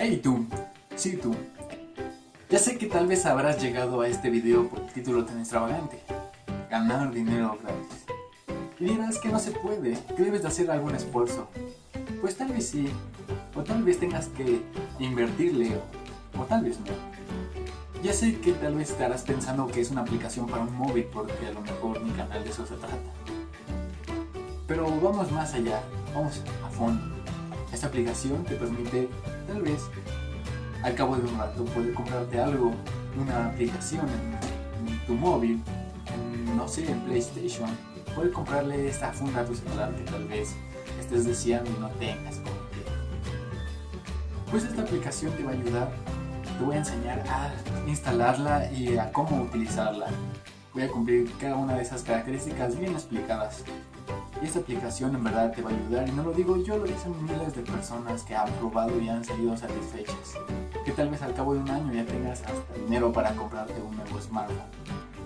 Hey tú, sí tú. Ya sé que tal vez habrás llegado a este video por el título tan extravagante: ganar dinero gratis. Y dirás que no se puede, que debes de hacer algún esfuerzo. Pues tal vez sí, o tal vez tengas que invertirle, o tal vez no. Ya sé que tal vez estarás pensando que es una aplicación para un móvil, porque a lo mejor mi canal de eso se trata. Pero vamos más allá, vamos a fondo. Esta aplicación te permite, tal vez, al cabo de un rato, poder comprarte algo, una aplicación en tu móvil, no sé, en PlayStation. Poder comprarle esta funda a tu celular que tal vez estés deseando y no tengas como quieras. Pues esta aplicación te va a ayudar. Te voy a enseñar a instalarla y a cómo utilizarla. Voy a cumplir cada una de esas características bien explicadas. Y esta aplicación en verdad te va a ayudar, y no lo digo yo, lo dicen miles de personas que han probado y han salido satisfechas. Que tal vez al cabo de un año ya tengas hasta dinero para comprarte un nuevo smartphone,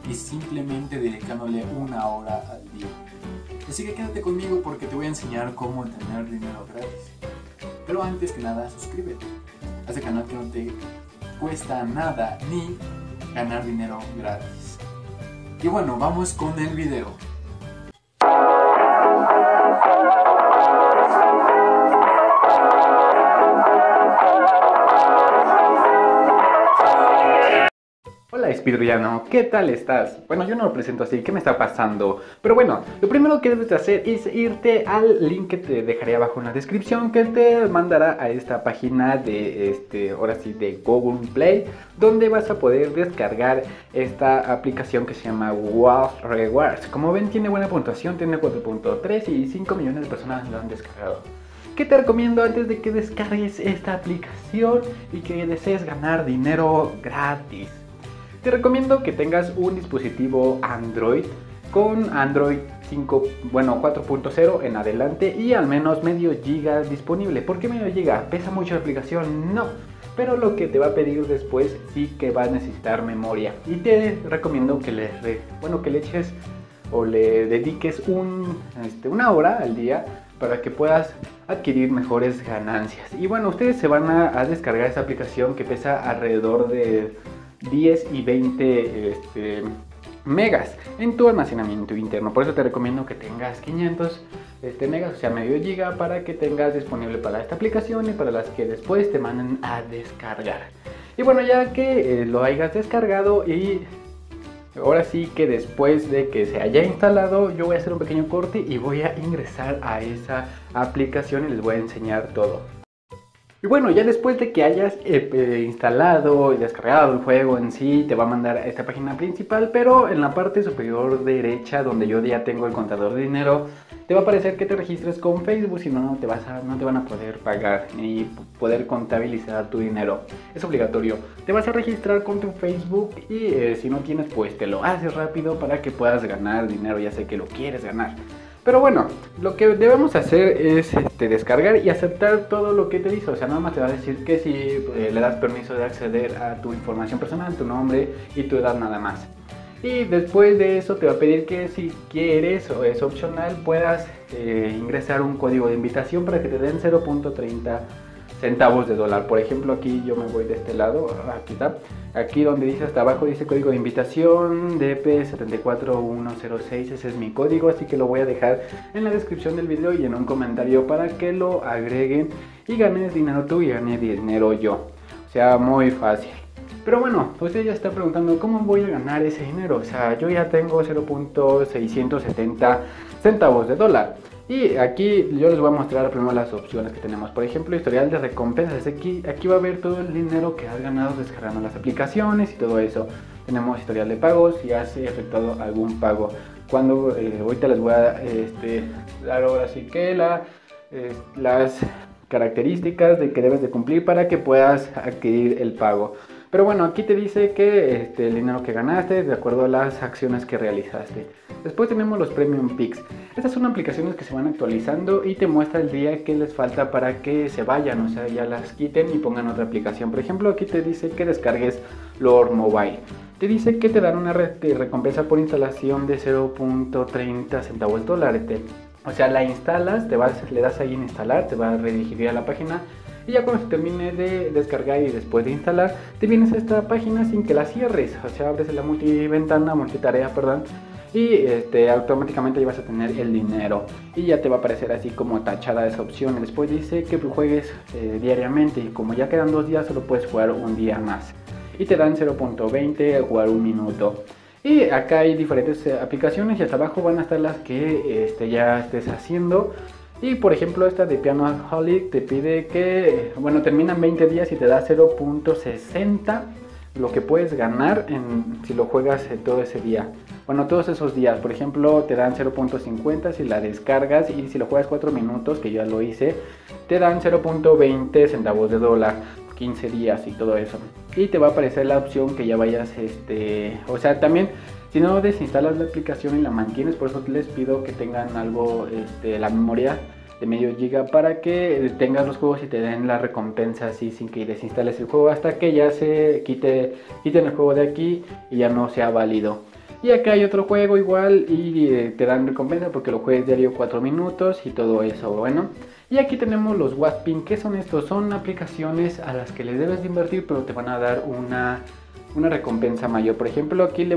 y simplemente dedicándole una hora al día. Así que quédate conmigo porque te voy a enseñar cómo tener dinero gratis. Pero antes que nada, suscríbete a este canal que no te cuesta nada ni ganar dinero gratis. Y bueno, vamos con el video. Hola Speedrunnero, ¿qué tal estás? Bueno, yo no lo presento así, ¿qué me está pasando? Pero bueno, lo primero que debes de hacer es irte al link que te dejaré abajo en la descripción, que te mandará a esta página de, ahora sí, de Google Play, donde vas a poder descargar esta aplicación que se llama Wow Rewards. Como ven, tiene buena puntuación, tiene 4.3 y 5 millones de personas lo han descargado. ¿Qué te recomiendo antes de que descargues esta aplicación y que desees ganar dinero gratis? Te recomiendo que tengas un dispositivo Android con Android 4.0 en adelante y al menos medio giga disponible. ¿Por qué medio giga? ¿Pesa mucho la aplicación? No, pero lo que te va a pedir después sí que va a necesitar memoria. Y te recomiendo que le eches o le dediques una hora al día para que puedas adquirir mejores ganancias. Y bueno, ustedes se van a descargar esta aplicación que pesa alrededor de 10 y 20 megas en tu almacenamiento interno. Por eso te recomiendo que tengas 500 megas, o sea medio giga, para que tengas disponible para esta aplicación y para las que después te manden a descargar. Y bueno, ya que lo hayas descargado, y ahora sí que después de que se haya instalado, yo voy a hacer un pequeño corte y voy a ingresar a esa aplicación y les voy a enseñar todo. Y bueno, ya después de que hayas instalado y descargado el juego en sí, te va a mandar a esta página principal, pero en la parte superior derecha, donde yo ya tengo el contador de dinero, te va a aparecer que te registres con Facebook, si no, no te van a poder pagar ni poder contabilizar tu dinero. Es obligatorio. Te vas a registrar con tu Facebook y si no tienes, pues te lo haces rápido para que puedas ganar dinero. Ya sé que lo quieres ganar. Pero bueno, lo que debemos hacer es descargar y aceptar todo lo que te dice. O sea, nada más te va a decir que si le das permiso de acceder a tu información personal, tu nombre y tu edad, nada más. Y después de eso te va a pedir que si quieres, o es opcional, puedas ingresar un código de invitación para que te den 0.30 centavos de dólar. Por ejemplo, aquí yo me voy de este lado, aquí está, aquí donde dice hasta abajo, dice código de invitación DP74106, ese es mi código, así que lo voy a dejar en la descripción del video y en un comentario para que lo agreguen y ganes dinero tú y gane dinero yo. O sea, muy fácil. Pero bueno, usted ya está preguntando cómo voy a ganar ese dinero. O sea, yo ya tengo 0.670 centavos de dólar. Y aquí yo les voy a mostrar primero las opciones que tenemos. Por ejemplo, historial de recompensas. Aquí va a ver todo el dinero que has ganado descargando las aplicaciones y todo eso. Tenemos historial de pagos, si has efectuado algún pago. Ahorita les voy a dar ahora sí que las características de que debes de cumplir para que puedas adquirir el pago. Pero bueno, aquí te dice que el dinero que ganaste de acuerdo a las acciones que realizaste. Después tenemos los Premium Picks. Estas son aplicaciones que se van actualizando y te muestra el día que les falta para que se vayan, o sea, ya las quiten y pongan otra aplicación. Por ejemplo, aquí te dice que descargues Lord Mobile. Te dice que te dan una recompensa por instalación de 0.30 centavos de dólar. O sea, la instalas, le das ahí en instalar, te va a redirigir a la página Y ya cuando se termine de descargar y después de instalar, te vienes a esta página sin que la cierres. O sea, abres la multitarea, perdón, y automáticamente ya vas a tener el dinero y ya te va a aparecer así como tachada esa opción. Y después dice que juegues diariamente, y como ya quedan 2 días solo puedes jugar un día más y te dan 0.20 a jugar 1 minuto. Y acá hay diferentes aplicaciones y hasta abajo van a estar las que ya estés haciendo. Y por ejemplo esta de Pianoholic te pide que, bueno, terminan 20 días y te da 0.60 lo que puedes ganar si lo juegas todo ese día. Bueno, todos esos días, por ejemplo, te dan 0.50 si la descargas, y si lo juegas 4 minutos, que ya lo hice, te dan 0.20 centavos de dólar, 15 días y todo eso. Y te va a aparecer la opción que ya vayas, o sea, también si no desinstalas la aplicación y la mantienes, por eso les pido que tengan algo, la memoria de medio giga para que tengas los juegos y te den la recompensa así sin que desinstales el juego hasta que ya se quiten el juego de aquí y ya no sea válido. Y acá hay otro juego igual y te dan recompensa porque lo juegues diario 4 minutos y todo eso, bueno. Y aquí tenemos los Wattpin. ¿Qué son estos? Son aplicaciones a las que le debes de invertir, pero te van a dar una recompensa mayor. Por ejemplo, aquí te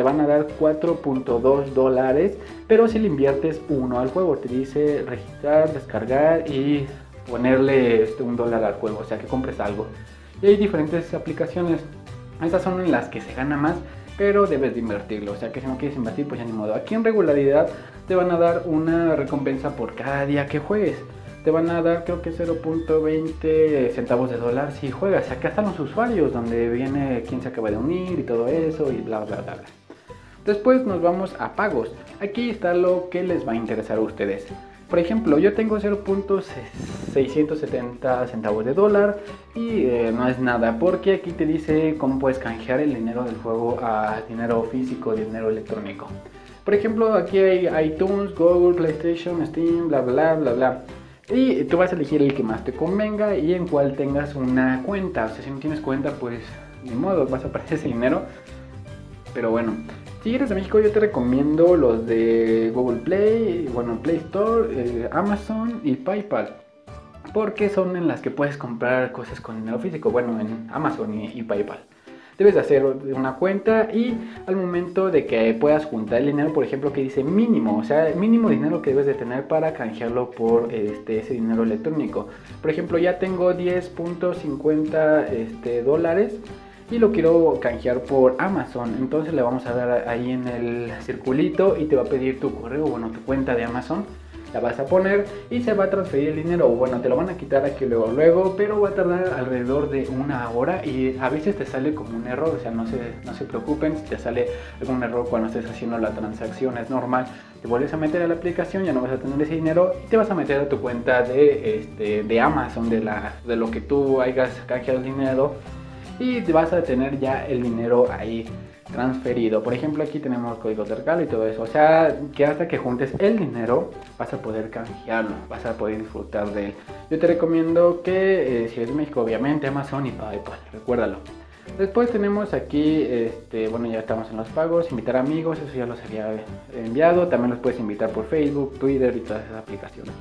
van a dar 4.2 dólares, pero si le inviertes 1 al juego, te dice registrar, descargar y ponerle $1 al juego, o sea que compres algo. Y hay diferentes aplicaciones. Estas son en las que se gana más, pero debes de invertirlo, o sea que si no quieres invertir, pues ya ni modo. Aquí en regularidad te van a dar una recompensa por cada día que juegues. Te van a dar creo que 0.20 centavos de dólar si juegas. Acá están los usuarios, donde viene quién se acaba de unir y todo eso y bla bla bla bla. Después nos vamos a pagos. Aquí está lo que les va a interesar a ustedes. Por ejemplo, yo tengo 0.670 centavos de dólar y no es nada, porque aquí te dice cómo puedes canjear el dinero del juego a dinero físico, dinero electrónico. Por ejemplo, aquí hay iTunes, Google, PlayStation, Steam, bla bla bla bla. Y tú vas a elegir el que más te convenga y en cual tengas una cuenta. O sea, si no tienes cuenta, pues ni modo, vas a perder ese dinero. Pero bueno, si eres de México, yo te recomiendo los de Google Play, bueno, Play Store, Amazon y PayPal, porque son en las que puedes comprar cosas con dinero físico. Bueno, en Amazon y PayPal debes de hacer una cuenta, y al momento de que puedas juntar el dinero, por ejemplo, que dice mínimo, o sea, mínimo dinero que debes de tener para canjearlo por ese dinero electrónico. Por ejemplo, ya tengo 10.50 dólares y lo quiero canjear por Amazon. Entonces le vamos a dar ahí en el circulito y te va a pedir tu correo, bueno, tu cuenta de Amazon. La vas a poner y se va a transferir el dinero. Bueno, te lo van a quitar aquí luego, pero va a tardar alrededor de 1 hora y a veces te sale como un error. O sea, no se preocupen si te sale algún error cuando estés haciendo la transacción, es normal. Te vuelves a meter a la aplicación, ya no vas a tener ese dinero y te vas a meter a tu cuenta de Amazon, de lo que tú hayas canjeado el dinero, y te vas a tener ya el dinero ahí transferido. Por ejemplo, aquí tenemos código de regalo y todo eso. O sea, que hasta que juntes el dinero vas a poder canjearlo, vas a poder disfrutar de él. Yo te recomiendo que si eres de México, obviamente Amazon y PayPal, recuérdalo. Después tenemos aquí, bueno, ya estamos en los pagos, invitar amigos, eso ya los había enviado. También los puedes invitar por Facebook, Twitter y todas esas aplicaciones.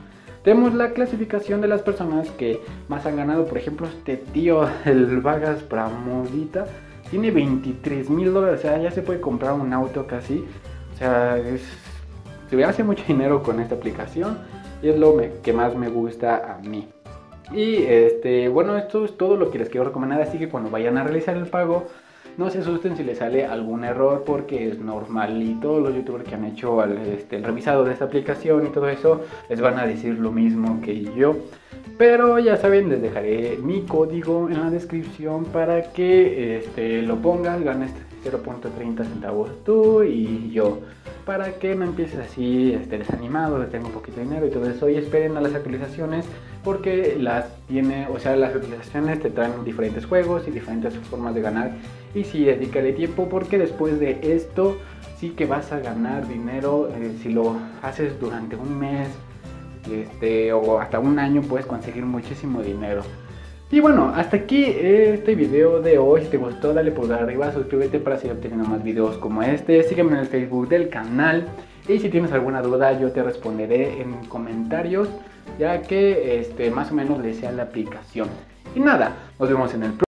Tenemos la clasificación de las personas que más han ganado. Por ejemplo, este tío, el Vargas Pramudita, tiene 23,000 dólares, o sea, ya se puede comprar un auto casi. O sea, se hace mucho dinero con esta aplicación y es lo que más me gusta a mí. Y bueno, esto es todo lo que les quiero recomendar, así que cuando vayan a realizar el pago, no se asusten si les sale algún error, porque es normal, y todos los youtubers que han hecho el revisado de esta aplicación y todo eso les van a decir lo mismo que yo. Pero ya saben, les dejaré mi código en la descripción para que lo pongas, ganes 0.30 centavos tú y yo, para que no empieces así desanimado de tengo un poquito de dinero y todo eso, y esperen a las actualizaciones, porque las actualizaciones te traen diferentes juegos y diferentes formas de ganar. Y sí, dedícale tiempo, porque después de esto sí que vas a ganar dinero. Si lo haces durante un mes o hasta un año, puedes conseguir muchísimo dinero. Y bueno, hasta aquí este video de hoy. Si te gustó, dale pulgar arriba, suscríbete para seguir obteniendo más videos como este. Sígueme en el Facebook del canal, y si tienes alguna duda yo te responderé en comentarios. ya que más o menos le sea la aplicación. Y nada, nos vemos en el próximo.